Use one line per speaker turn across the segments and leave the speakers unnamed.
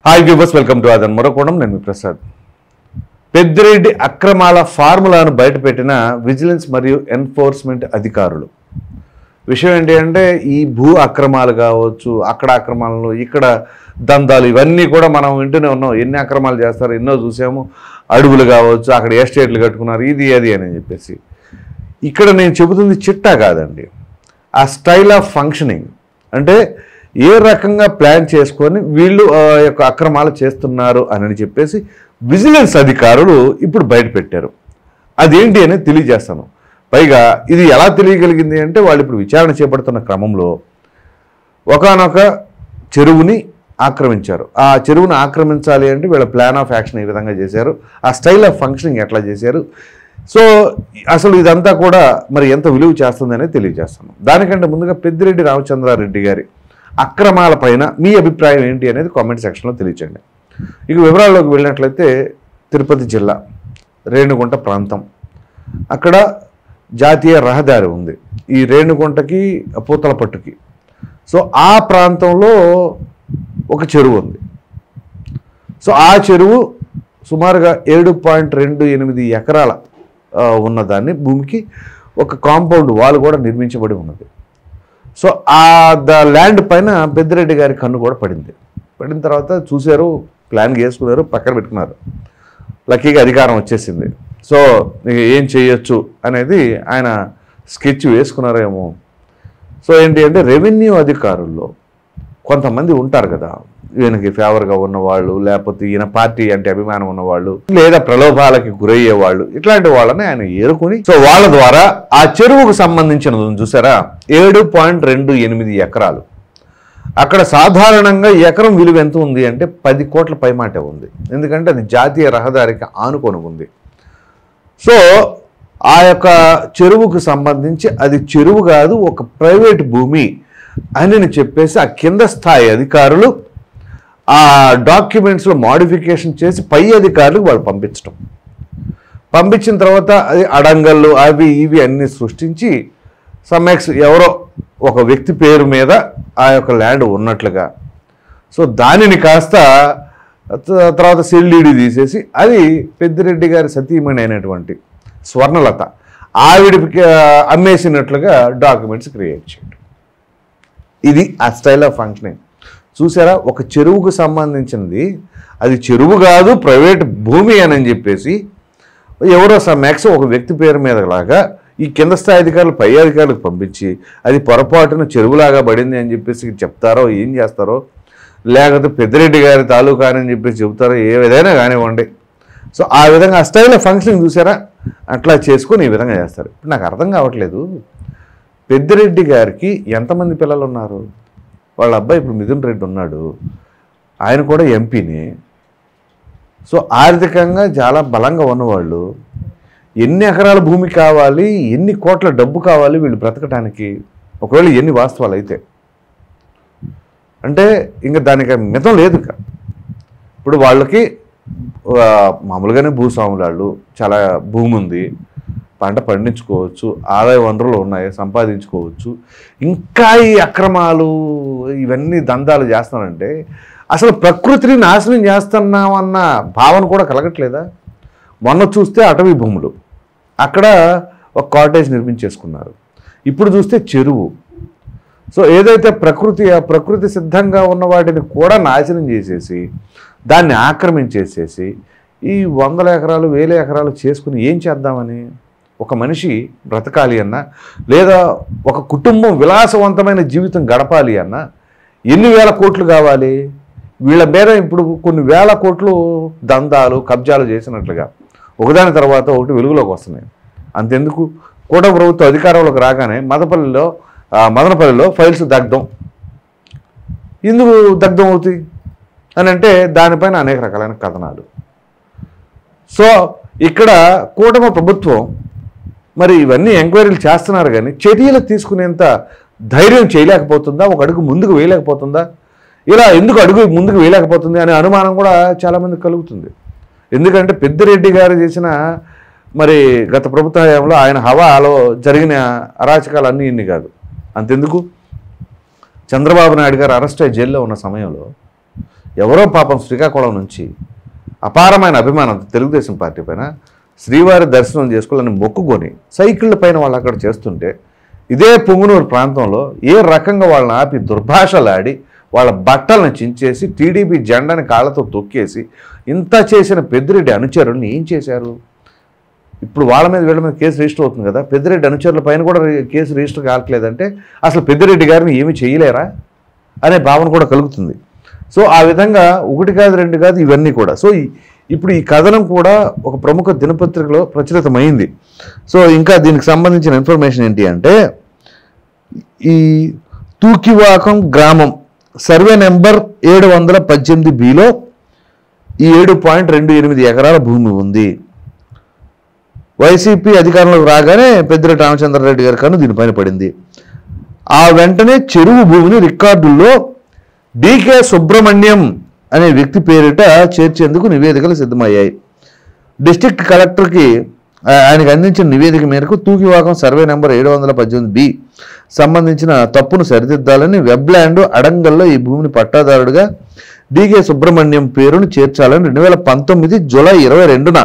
Hi viewers, welcome to Aadhan మరొకోణం. నేను మీ ప్రసాద్. పెద్దిరెడ్డి అక్రమాల ఫార్ములాను బయటపెట్టిన విజిలెన్స్ మరియు ఎన్ఫోర్స్మెంట్ అధికారులు. విషయం ఏంటి అంటే, ఈ భూ అక్రమాలు కావచ్చు, అక్కడ అక్రమాలు, ఇక్కడ దందాలు, ఇవన్నీ కూడా మనం వింటూనే ఉన్నాం. ఎన్ని అక్రమాలు చేస్తారు, ఎన్నో చూసాము. అడవులు కావచ్చు, అక్కడ ఎస్టేట్లు కట్టుకున్నారు, ఇది అది అని చెప్పేసి. ఇక్కడ నేను చెబుతుంది చిట్టా కాదండి, ఆ స్టైల్ ఆఫ్ ఫంక్షనింగ్. అంటే ఏ రకంగా ప్లాన్ చేసుకొని వీళ్ళు యొక్క అక్రమాలు చేస్తున్నారు అని చెప్పేసి విజిలెన్స్ అధికారులు ఇప్పుడు బయటపెట్టారు. అదేంటి అనేది తెలియజేస్తాను. పైగా ఇది ఎలా తెలియగలిగింది అంటే, వాళ్ళు ఇప్పుడు విచారణ చేపడుతున్న క్రమంలో ఒకానొక చెరువుని ఆక్రమించారు. ఆ చెరువుని ఆక్రమించాలి అంటే వీళ్ళ ప్లాన్ ఆఫ్ యాక్షన్ ఏ విధంగా చేశారు, ఆ స్టైల్ ఆఫ్ ఫంక్షనింగ్ ఎట్లా చేశారు, సో అసలు ఇదంతా కూడా మరి ఎంత విలువ చేస్తుంది అనేది తెలియజేస్తాను. దానికంటే ముందుగా పెద్దిరెడ్డి రామచంద్రారెడ్డి గారి అక్రమాల పైన మీ అభిప్రాయం ఏంటి అనేది కామెంట్ సెక్షన్లో తెలియచేయండి. ఇక వివరాల్లోకి వెళ్ళినట్లయితే, తిరుపతి జిల్లా రేణిగుంట ప్రాంతం, అక్కడ జాతీయ రహదారి ఉంది. ఈ రేణిగుంటకి పూతలపట్టుకి, సో ఆ ప్రాంతంలో ఒక చెరువు ఉంది. సో ఆ చెరువు సుమారుగా 7.28 ఎకరాల ఉన్నదాన్ని భూమికి ఒక కాంపౌండ్ వాల్ కూడా నిర్మించబడి ఉన్నది. సో ఆ ల్యాండ్ పైన పెద్దిరెడ్డి గారి కన్ను కూడా పడిన తర్వాత చూశారు, ప్లాన్ చేసుకున్నారు, పక్కన పెట్టుకున్నారు. లక్కీగా అధికారం వచ్చేసింది. సో ఏం చేయొచ్చు అనేది ఆయన స్కెచ్ వేసుకున్నారేమో. సో ఏంటి అంటే, రెవెన్యూ అధికారుల్లో కొంతమంది ఉంటారు కదా, ఈయనకి ఫేవర్గా ఉన్నవాళ్ళు, లేకపోతే ఈయన పార్టీ అంటే అభిమానం ఉన్నవాళ్ళు, లేదా ప్రలోభాలకి గురయ్యేవాళ్ళు, ఇట్లాంటి వాళ్ళని ఆయన ఏరుకుని, సో వాళ్ళ ద్వారా ఆ చెరువుకు సంబంధించినది చూసారా, 7.28 ఎకరాలు. అక్కడ సాధారణంగా ఎకరం విలువ ఎంత ఉంది అంటే 10 కోట్ల పైమాటే ఉంది. ఎందుకంటే అది జాతీయ రహదారికి ఆనుకొని ఉంది. సో ఆ యొక్క చెరువుకు సంబంధించి అది చెరువు కాదు, ఒక ప్రైవేట్ భూమి అని చెప్పేసి ఆ కింద స్థాయి అధికారులు ఆ డాక్యుమెంట్స్లో మోడిఫికేషన్ చేసి పై అధికారులకు వాళ్ళు పంపించిన తర్వాత అది అడంగళ్ళు అవి ఇవి అన్నీ సృష్టించి సమ్మెక్స్ ఎవరో ఒక వ్యక్తి పేరు మీద ఆ యొక్క ల్యాండ్ ఉన్నట్లుగా, సో దానిని కాస్త తర్వాత సెల్లీడి తీసేసి అది పెద్దిరెడ్డి గారి సతీమణి అయినటువంటి స్వర్ణలత ఆవిడికి అమ్మేసినట్లుగా డాక్యుమెంట్స్ క్రియేట్ చేయడం. ఇది ఆ స్టైల్ ఆఫ్ ఫంక్షనింగ్. చూసారా, ఒక చెరువుకు సంబంధించినది, అది చెరువు కాదు ప్రైవేట్ భూమి అని చెప్పేసి ఎవరో మ్యాక్స్ ఒక వ్యక్తి పేరు మీద లాగా ఈ కింద స్థాయి అధికారులు పై అధికారులకు పంపించి అది పొరపాటున చెరువులాగా పడింది అని చెప్పేసి చెప్తారో, ఏం చేస్తారో, లేకపోతే పెద్దిరెడ్డి గారి తాలూకా అని చెప్పేసి చెబుతారో, ఏ విధంగా కానివ్వండి. సో ఆ విధంగా ఆ స్టైల్ ఆఫ్ ఫంక్షనింగ్ చూసారా, అట్లా చేసుకొని ఈ విధంగా చేస్తారు. ఇప్పుడు నాకు అర్థం కావట్లేదు, పెద్దిరెడ్డి గారికి ఎంతమంది పిల్లలు ఉన్నారు? వాళ్ళ అబ్బాయి ఇప్పుడు మిథున్ రెడ్డి ఉన్నాడు, ఆయన కూడా ఎంపీని. సో ఆర్థికంగా చాలా బలంగా ఉన్నవాళ్ళు. ఎన్ని ఎకరాల భూమి కావాలి, ఎన్ని కోట్ల డబ్బు కావాలి వీళ్ళు బ్రతకడానికి? ఒకవేళ ఎన్ని వాస్తవాలు అయితే అంటే ఇంకా దానికి మితం లేదు. ఇప్పుడు వాళ్ళకి మామూలుగానే భూస్వాములు, చాలా భూమి ఉంది, పంట పండించుకోవచ్చు, ఆదాయ వనరులు ఉన్నాయి, సంపాదించుకోవచ్చు. ఇంకా ఈ అక్రమాలు ఇవన్నీ దందాలు చేస్తానంటే అసలు ప్రకృతిని నాశనం చేస్తున్నామన్న భావన కూడా కలగట్లేదా? మొన్న చూస్తే అటవీ భూములు, అక్కడ ఒక కాటేజ్ నిర్మించేసుకున్నారు. ఇప్పుడు చూస్తే చెరువు. సో ఏదైతే ప్రకృతి సిద్ధంగా ఉన్న వాటిని కూడా నాశనం చేసేసి దాన్ని ఆక్రమించేసేసి ఈ 100 ఎకరాలు 1000 ఎకరాలు చేసుకుని ఏం చేద్దామని? ఒక మనిషి బ్రతకాలి అన్నా, లేదా ఒక కుటుంబం విలాసవంతమైన జీవితం గడపాలి అన్నా ఎన్ని వేల కోట్లు కావాలి? వీళ్ళ మీద ఇప్పుడు కొన్ని వేల కోట్లు దందాలు కబ్జాలు చేసినట్లుగా ఒకదాని తర్వాత ఒకటి వెలుగులోకి వస్తున్నాయి. అంతెందుకు, కూటమి ప్రభుత్వం అధికారంలోకి రాగానే మదనపల్లిలో ఫైల్స్ దగ్ధం. ఎందుకు దగ్ధం అవుతాయి అని అంటే దానిపైన అనేక రకాలైన కథనాలు. సో ఇక్కడ కూటమి ప్రభుత్వం మరి ఇవన్నీ ఎంక్వైరీలు చేస్తున్నారు, కానీ చర్యలు తీసుకునేంత ధైర్యం చేయలేకపోతుందా? ఒక అడుగు ముందుకు వేయలేకపోతుందా? ఇలా ఎందుకు అడుగు ముందుకు వేయలేకపోతుంది అనే అనుమానం కూడా చాలామంది కలుగుతుంది. ఎందుకంటే పెద్దిరెడ్డి గారు చేసిన మరి గత ప్రభుత్వ హయాంలో ఆయన హవాలో జరిగిన అరాచకాలు అన్నీ ఇన్ని కాదు. అంతెందుకు, చంద్రబాబు నాయుడు గారు అరెస్ట్ అయ్యి జైల్లో ఉన్న సమయంలో ఎవరో పాపం శ్రీకాకుళం నుంచి అపారమైన అభిమానం తెలుగుదేశం పార్టీ పైన శ్రీవారి దర్శనం చేసుకోవాలని మొక్కుకొని సైకిళ్ళ పైన వాళ్ళు అక్కడ చేస్తుంటే ఇదే పుంగనూరు ప్రాంతంలో ఏ రకంగా వాళ్ళని ఆపి దుర్భాషలాడి వాళ్ళ బట్టలను చించేసి టీడీపీ జెండాని కాళ్ళతో తొక్కేసి ఇంత చేసిన పెద్దిరెడ్డి అనుచరుల్ని ఏం చేశారు? ఇప్పుడు వాళ్ళ మీద వీళ్ళ మీద కేసు రిజిస్టర్ అవుతుంది కదా, పెద్దిరెడ్డి అనుచరుల పైన కూడా కేసు రిజిస్టర్ కావట్లేదంటే అసలు పెద్దిరెడ్డి గారిని ఏమీ చేయలేరా అనే భావన కూడా కలుగుతుంది. సో ఆ విధంగా 1 కాదు 2 కాదు ఇవన్నీ కూడా. సో ఇప్పుడు ఈ కథనం కూడా ఒక ప్రముఖ దినపత్రికలో ప్రచురితమైంది. సో ఇంకా దీనికి సంబంధించిన ఇన్ఫర్మేషన్ ఏంటి అంటే, ఈ తూకివాకం గ్రామం సర్వే నెంబర్ 718Bలో ఈ 7.28 ఎకరాల భూమి ఉంది. వైసీపీ అధికారంలోకి రాగానే పెద్దిరెడ్డి రామచంద్రారెడ్డి గారి కన్ను దీనిపైన పడింది. ఆ వెంటనే చెరువు భూమిని రికార్డుల్లో డికే సుబ్రహ్మణ్యం అనే వ్యక్తి పేరిట చేర్చేందుకు నివేదికలు సిద్ధమయ్యాయి. డిస్ట్రిక్ట్ కలెక్టర్కి ఆయనకు అందించిన నివేదిక మేరకు తూకివాకం సర్వే నెంబర్ 718B సంబంధించిన తప్పును సరిదిద్దాలని వెబ్ల్యాండ్ అడంగల్లో ఈ భూమిని పట్టాదారుడిగా డికే సుబ్రహ్మణ్యం పేరును చేర్చాలని 2019 జూలై 22న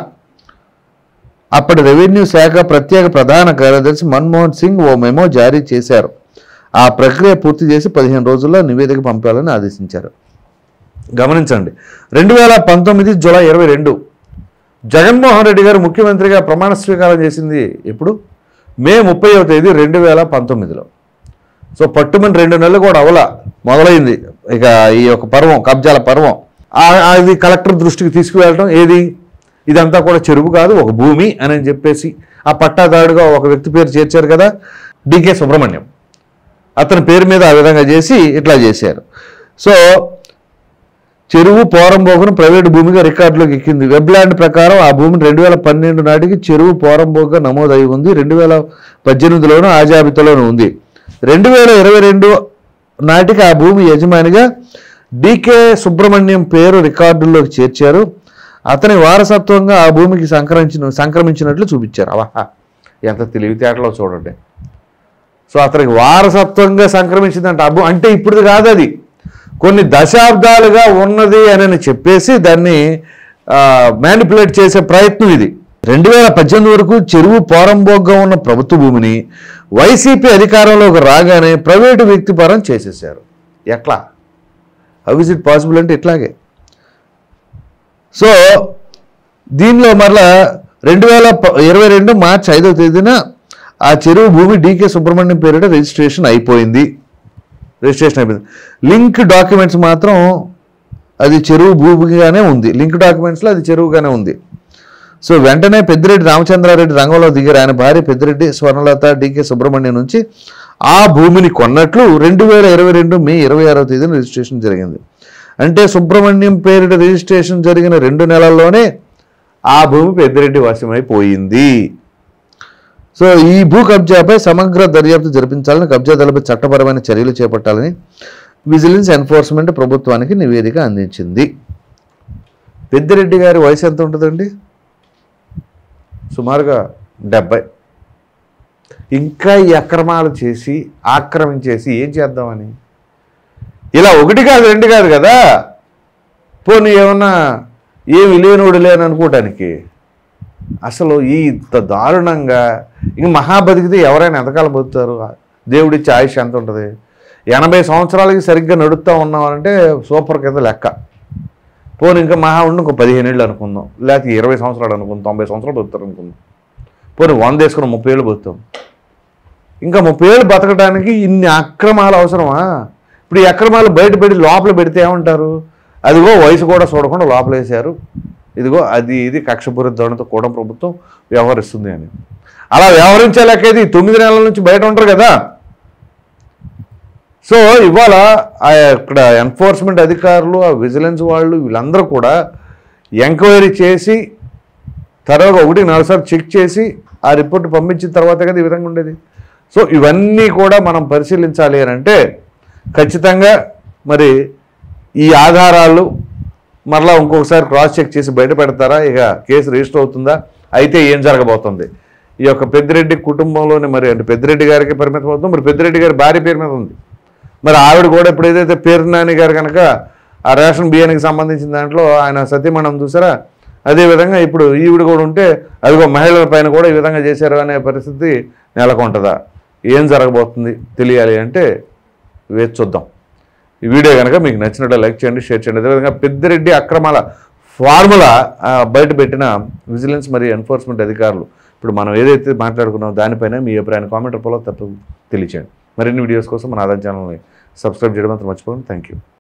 అప్పటి రెవెన్యూ శాఖ ప్రత్యేక ప్రధాన కార్యదర్శి మన్మోహన్ సింగ్ ఓ మెమో జారీ చేశారు. ఆ ప్రక్రియ పూర్తి చేసి 15 రోజుల్లో నివేదిక పంపాలని ఆదేశించారు. గమనించండి, 2019 జూలై 22 జగన్మోహన్ రెడ్డి గారు ముఖ్యమంత్రిగా ప్రమాణ స్వీకారం చేసింది ఎప్పుడు? మే 30వ తేదీ 2019లో. సో పట్టుమని 2 నెలలు కూడా అవలా మొదలైంది ఇక ఈ యొక్క పర్వం, కబ్జాల పర్వం. అది కలెక్టర్ దృష్టికి తీసుకువెళ్ళటం, ఏది ఇదంతా కూడా చెరువు కాదు ఒక భూమి అని చెప్పేసి ఆ పట్టాదారుడుగా ఒక వ్యక్తి పేరు చేర్చారు కదా, డికే సుబ్రహ్మణ్యం. అతని పేరు మీద ఆ విధంగా చేసి ఇట్లా చేశారు. సో చెరువు పోరంబోగును ప్రైవేటు భూమిగా రికార్డులోకి ఎక్కింది. వెబ్ల్యాండ్ ప్రకారం ఆ భూమిని 2012 నాటికి చెరువు పోరంబోగుగా నమోదై ఉంది. 2018లోనూ ఆ జాబితాలోనూ ఉంది. 2022 నాటికి ఆ భూమి యజమానిగా డికే సుబ్రహ్మణ్యం పేరు రికార్డుల్లోకి చేర్చారు. అతని వారసత్వంగా ఆ భూమికి సంక్రమించినట్లు చూపించారు. అవహా ఎంత తెలివితేటలో చూడండి. సో అతనికి వారసత్వంగా సంక్రమించిందంట ఆ భూమి. అంటే ఇప్పుడు కాదు, అది కొన్ని దశాబ్దాలుగా ఉన్నది అని చెప్పేసి దాన్ని మ్యానిపులేట్ చేసే ప్రయత్నం ఇది. 2018 వరకు చెరువు పోరంబోగ్గా ఉన్న ప్రభుత్వ భూమిని వైసీపీ అధికారంలోకి రాగానే ప్రైవేటు వ్యక్తి పరం చేసేసారు. ఎట్లా? హౌ ఇస్ ఇట్ పాసిబుల్ అంటే ఇట్లాగే. సో దీనిలో మరలా 2022 మార్చి 5వ తేదీన ఆ చెరువు భూమి డికే సుబ్రహ్మణ్యం పేరిట రిజిస్ట్రేషన్ అయిపోయింది. లింక్ డాక్యుమెంట్స్ మాత్రం అది చెరువు భూమిగానే ఉంది. లింక్ డాక్యుమెంట్స్లో అది చెరువుగానే ఉంది. సో వెంటనే పెద్దిరెడ్డి రామచంద్రారెడ్డి రంగంలో దిగారు. ఆయన భార్య పెద్దిరెడ్డి స్వర్ణలత డికే సుబ్రహ్మణ్యం నుంచి ఆ భూమిని కొన్నట్లు 2022 మే 26వ తేదీన రిజిస్ట్రేషన్ జరిగింది. అంటే సుబ్రహ్మణ్యం పేరిట రిజిస్ట్రేషన్ జరిగిన 2 నెలల్లోనే ఆ భూమి పెద్దిరెడ్డి వశమైపోయింది. సో ఈ భూ కబ్జాపై సమగ్ర దర్యాప్తు జరిపించాలని, కబ్జాదారులపై చట్టపరమైన చర్యలు చేపట్టాలని విజిలెన్స్ ఎన్ఫోర్స్మెంట్ ప్రభుత్వానికి నివేదిక అందించింది. పెద్దిరెడ్డి గారి వయసు ఎంత ఉంటుందండి? సుమారుగా 70. ఇంకా ఈ అక్రమాలు చేసి ఆక్రమించేసి ఏం చేద్దామని, ఇలా 1 కాదు 2 కాదు కదా, పోనీ ఏమన్నా ఏమి లేనోడు లేని అనుకోవటానికి అసలు ఇంత దారుణంగా ఇంక మహాబతికితే ఎవరైనా ఎంతకాలం బతుకుతారు? దేవుడిచ్చే ఆయుష్ ఎంత ఉంటుంది? 80 సంవత్సరాలకి సరిగ్గా నడుస్తూ ఉన్నామంటే సూపర్ కింద లెక్క. పోనీ ఇంకా మహా ఉండి ఇంకో 15 ఏళ్ళు అనుకుందాం, లేకపోతే 20 సంవత్సరాలు అనుకుందాం, 90 సంవత్సరాలు బతుకుతారు అనుకుందాం. పోనీ 100 వేసుకుని 30 ఏళ్ళు బతుకుతాం. ఇంకా 30 ఏళ్ళు బతకడానికి ఇన్ని అక్రమాలు అవసరమా? ఇప్పుడు ఈ అక్రమాలు బయటపడి లోపల పెడితే ఏమంటారు? అదిగో వయసు కూడా చూడకుండా లోపలేసారు, ఇదిగో అది ఇది కక్షపూరిత ధోరణితో కూడా ప్రభుత్వం వ్యవహరిస్తుంది అని. అలా వ్యవహరించలేకేది 9 నెలల నుంచి బయట ఉంటారు కదా. సో ఇవాళ ఇక్కడ ఎన్ఫోర్స్మెంట్ అధికారులు, ఆ విజిలెన్స్ వాళ్ళు వీళ్ళందరూ కూడా ఎంక్వైరీ చేసి తర్వాత 1-4 సార్లు చెక్ చేసి ఆ రిపోర్ట్ పంపించిన తర్వాత కదా ఈ విధంగా ఉండేది. సో ఇవన్నీ కూడా మనం పరిశీలించాలి అని అంటే ఖచ్చితంగా మరి ఈ ఆధారాలు మరలా ఇంకొకసారి క్రాస్ చెక్ చేసి బయట పెడతారా? ఇక కేసు రిజిస్టర్ అవుతుందా? అయితే ఏం జరగబోతుంది? ఈ యొక్క పెద్దిరెడ్డి కుటుంబంలోనే మరి అంటే పెద్దిరెడ్డి గారికి పరిమితం అవుతుంది. మరి పెద్దిరెడ్డి గారి భార్య పేరు మీద ఉంది. మరి ఆవిడ కూడా ఇప్పుడు ఏదైతే పేరు నాని గారు కనుక ఆ రేషన్ బియ్యానికి సంబంధించిన దాంట్లో ఆయన సతీమణం చూసారా, అదేవిధంగా ఇప్పుడు ఈవిడ కూడా ఉంటే అదిగో మహిళల పైన కూడా ఈ విధంగా చేశారు అనే పరిస్థితి నెలకొంటుందా? ఏం జరగబోతుంది తెలియాలి అంటే వేచి చూద్దాం. ఈ వీడియో కనుక మీకు నచ్చినట్టు లైక్ చేయండి, షేర్ చేయండి. అదేవిధంగా పెద్దిరెడ్డి అక్రమాల ఫార్ములా బయట పెట్టిన విజిలెన్స్ మరియు ఎన్ఫోర్స్మెంట్ అధికారులు ఇప్పుడు మనం ఏదైతే మాట్లాడుకున్నామో దానిపైన మీ అభిప్రాయాన్ని కామెంట్ రూపంలో తప్ప తెలియచేయండి. మరిన్ని వీడియోస్ కోసం మన ఆదాయం ఛానల్ని సబ్స్క్రైబ్ చేయడం మాత్రం మర్చిపోకండి. Thank you.